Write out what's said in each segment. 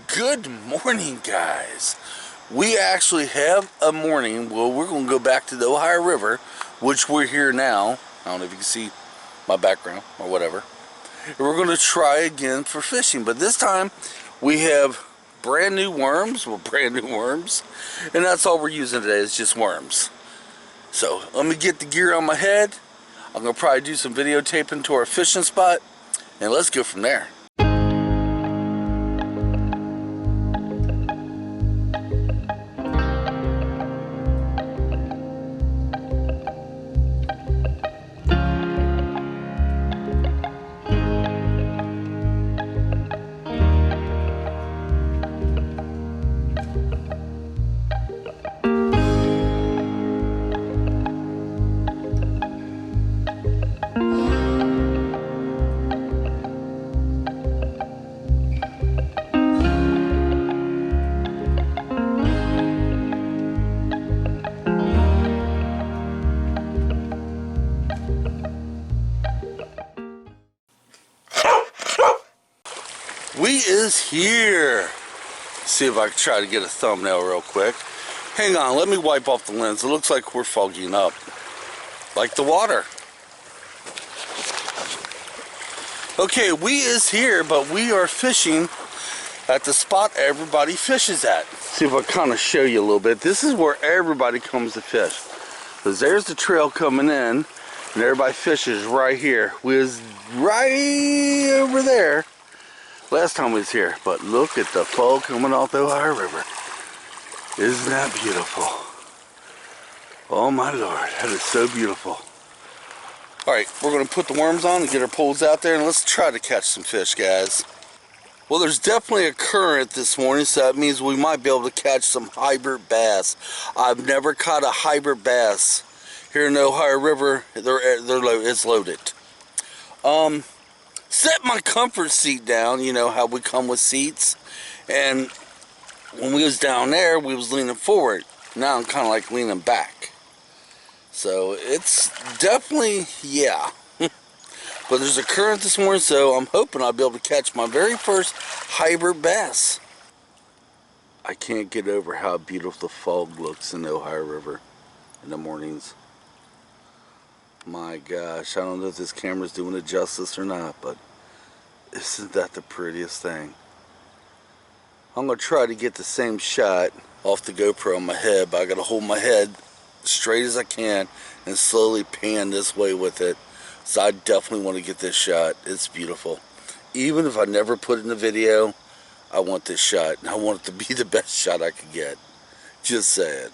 Good morning, guys. We actually have a morning. Well, we're going to go back to the Ohio River, which we're here now. I don't know if you can see my background or whatever. We're going to try again for fishing, but this time we have brand new worms. Well, brand new worms, and that's all we're using today is just worms. So let me get the gear on my head. I'm going to probably do some videotaping to our fishing spot, and let's go from there. We is here. See if I can try to get a thumbnail real quick. Hang on, let me wipe off the lens. It looks like we're fogging up, like the water. Okay, we is here, but we are fishing at the spot everybody fishes at. See if I kind of show you a little bit. This is where everybody comes to fish. Because there's the trail coming in, and everybody fishes right here. We was right over there last time we was here, but look at the fog coming off the Ohio River. Isn't that beautiful? Oh my Lord, that is so beautiful. Alright, we're going to put the worms on and get our poles out there, and let's try to catch some fish, guys. Well, there's definitely a current this morning, so that means we might be able to catch some hybrid bass. I've never caught a hybrid bass here in the Ohio River. It's loaded. Set my comfort seat down, you know how we come with seats, and when we was down there we was leaning forward. Now I'm kind of like leaning back, so it's definitely, yeah. But there's a current this morning, so I'm hoping I'll be able to catch my very first hybrid bass. I can't get over how beautiful the fog looks in the Ohio River in the mornings. My gosh, I don't know if this camera's doing it justice or not, but isn't that the prettiest thing? I'm going to try to get the same shot off the GoPro on my head, but I got to hold my head straight as I can and slowly pan this way with it. So I definitely want to get this shot. It's beautiful. Even if I never put it in the video, I want this shot. And I want it to be the best shot I could get. Just saying.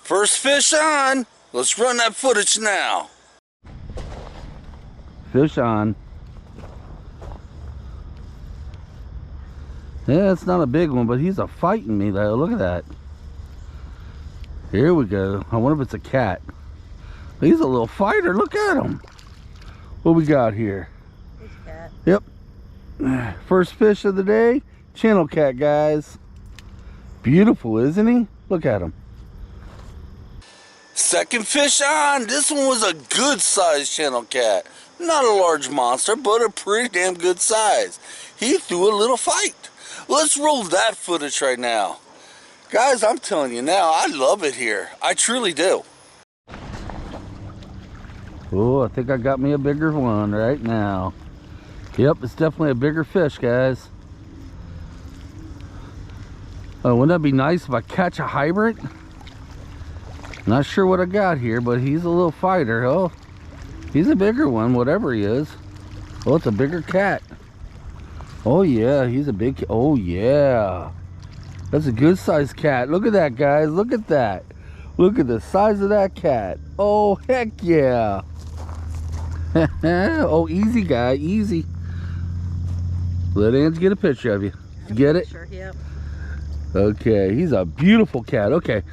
First fish on. Let's run that footage now. Fish on. Yeah, it's not a big one, but he's a fighting me though. Look at that. Here we go. I wonder if it's a cat. He's a little fighter. Look at him. What we got here? Fish cat. Yep. First fish of the day. Channel cat, guys. Beautiful, isn't he? Look at him. Second fish on. This one was a good sized channel cat. Not a large monster, but a pretty damn good size. He threw a little fight. Let's roll that footage right now. Guys, I'm telling you now, I love it here. I truly do. Oh, I think I got me a bigger one right now. Yep, it's definitely a bigger fish, guys. Oh, wouldn't that be nice if I catch a hybrid? Not sure what I got here, but he's a little fighter. Oh, he's a bigger one, whatever he is. Oh, it's a bigger cat. Oh yeah, he's a big, oh yeah. That's a good sized cat. Look at that, guys, look at that. Look at the size of that cat. Oh, heck yeah. Oh, easy guy, easy. Let Ange get a picture of you. Get it? Sure, yep. Okay, he's a beautiful cat. Okay.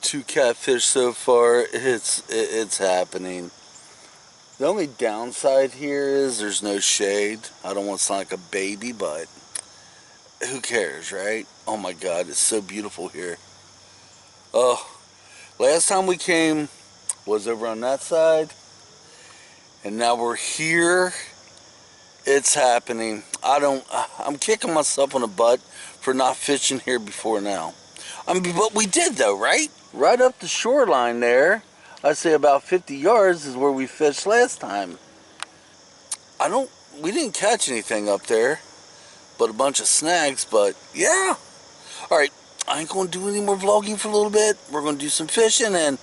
2 catfish so far. It's happening. The only downside here is there's no shade. I don't want to sound like a baby, but who cares, right? Oh my God, it's so beautiful here. Oh, last time we came was over on that side, and now we're here. It's happening. I'm kicking myself on the butt for not fishing here before now. I mean, but we did though, right? Right up the shoreline there, I'd say about 50 yards is where we fished last time. We didn't catch anything up there, but a bunch of snags, but yeah. All right, I ain't gonna do any more vlogging for a little bit. We're gonna do some fishing, and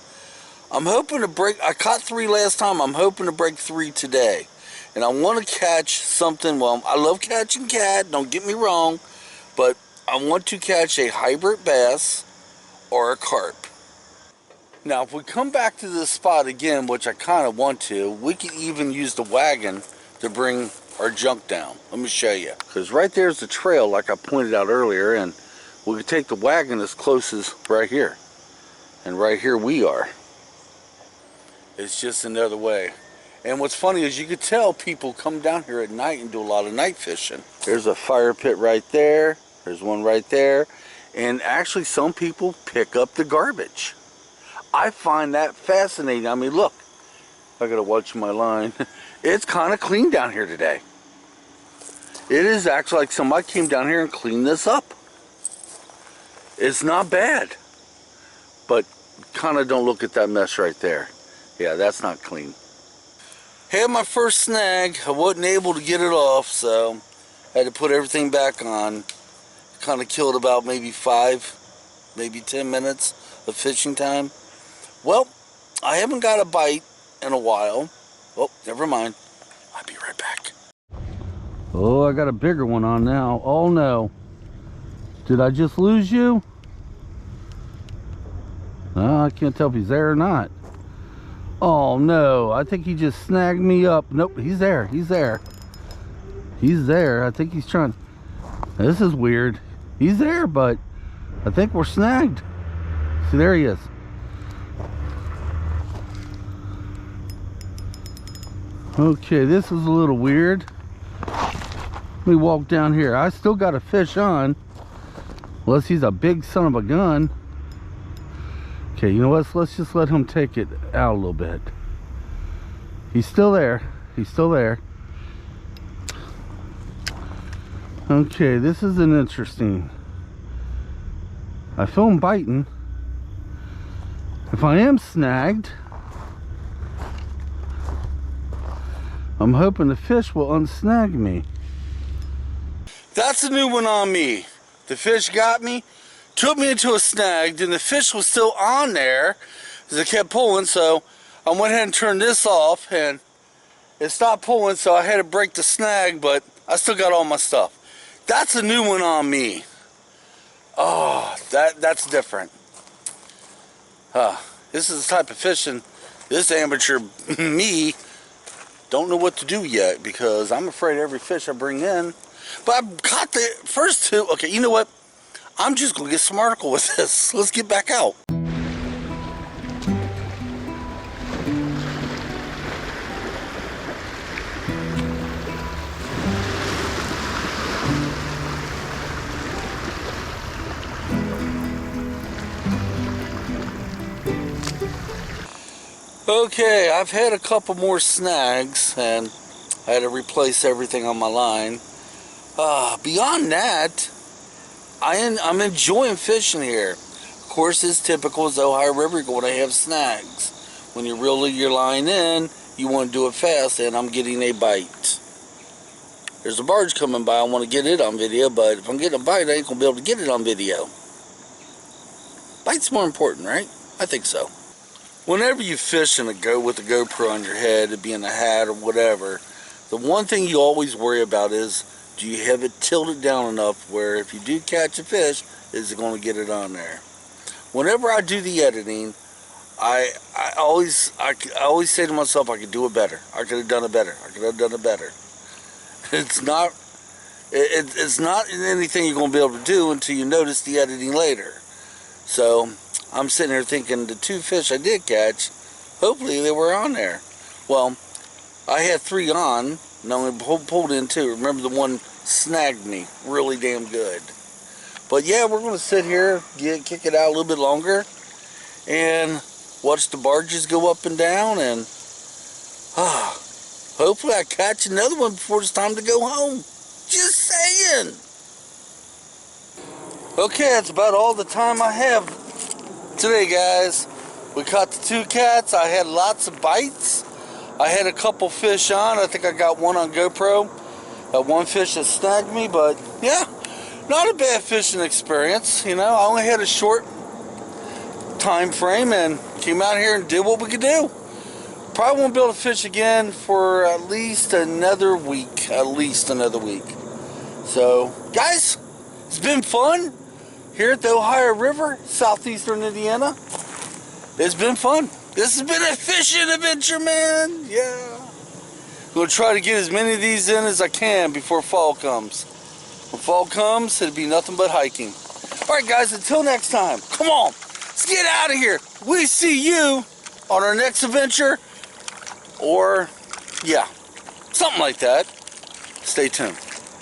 I'm hoping to break, I caught 3 last time, I'm hoping to break 3 today. And I want to catch something, well, I love catching cat, don't get me wrong, but I want to catch a hybrid bass or a carp. Now, if we come back to this spot again, which I kind of want to, we can even use the wagon to bring our junk down. Let me show you. Because right there's the trail, like I pointed out earlier, and we could take the wagon as close as right here. And right here we are. It's just another way. And what's funny is you could tell people come down here at night and do a lot of night fishing. There's a fire pit right there. There's one right there. And actually some people pick up the garbage. I find that fascinating. I mean, look, I gotta watch my line. It's kind of clean down here today. It is actually like somebody came down here and cleaned this up. It's not bad. But kind of don't look at that mess right there. Yeah, that's not clean. Had my first snag. I wasn't able to get it off, so I had to put everything back on. Kind of killed about maybe 5, maybe 10 minutes of fishing time. Well, I haven't got a bite in a while. Oh, never mind. I'll be right back. Oh, I got a bigger one on now. Oh no. Did I just lose you? I can't tell if he's there or not. Oh no, I think he just snagged me up. Nope, he's there, he's there. He's there, I think he's trying. This is weird. He's there, but I think we're snagged. See, there he is. Okay, this is a little weird. Let me walk down here. I still got a fish on. Unless he's a big son of a gun. Okay, you know what? Let's just let him take it out a little bit. He's still there. He's still there. Okay, this is an interesting. I feel him biting. If I am snagged, I'm hoping the fish will unsnag me. That's a new one on me. The fish got me, took me into a snag, and the fish was still on there as it kept pulling, so I went ahead and turned this off, and it stopped pulling, so I had to break the snag, but I still got all my stuff. That's a new one on me. Oh, that's different. This is the type of fishing this amateur me don't know what to do yet, because I'm afraid every fish I bring in. But I caught the first 2. Okay, you know what? I'm just going to get smarticle with this. Let's get back out. Okay, I've had a couple more snags, and I had to replace everything on my line. Beyond that, I'm enjoying fishing here. Of course, it's typical as Ohio River going to have snags. when you reel your line in, you want to do it fast, and I'm getting a bite. There's a barge coming by. I want to get it on video, but if I'm getting a bite, I ain't going to be able to get it on video. Bite's more important, right? I think so. Whenever you fish with a GoPro on your head, it be in a hat or whatever, the one thing you always worry about is, do you have it tilted down enough where if you do catch a fish, is it going to get it on there? Whenever I do the editing, I always say to myself, I could do it better. I could have done it better. I could have done it better. It's not anything you're going to be able to do until you notice the editing later. So I'm sitting here thinking the 2 fish I did catch, hopefully they were on there. Well, I had 3 on, and I only pulled in 2. Remember, the one snagged me really damn good. But yeah, we're going to sit here, kick it out a little bit longer, and watch the barges go up and down, and hopefully I catch another one before it's time to go home. Just saying. Okay, that's about all the time I have today, guys. We caught the 2 cats. I had lots of bites. I had a couple fish on. I think I got one on GoPro. One fish that snagged me, but yeah, not a bad fishing experience. You know, I only had a short time frame and came out here and did what we could do. Probably won't be able to fish again for at least another week. So, guys, it's been fun here at the Ohio River, southeastern Indiana. It's been fun. This has been a fishing adventure, man. Yeah. I'm going to try to get as many of these in as I can before fall comes. When fall comes, it'll be nothing but hiking. Alright, guys, until next time, come on, let's get out of here. We see you on our next adventure, or, yeah, something like that. Stay tuned.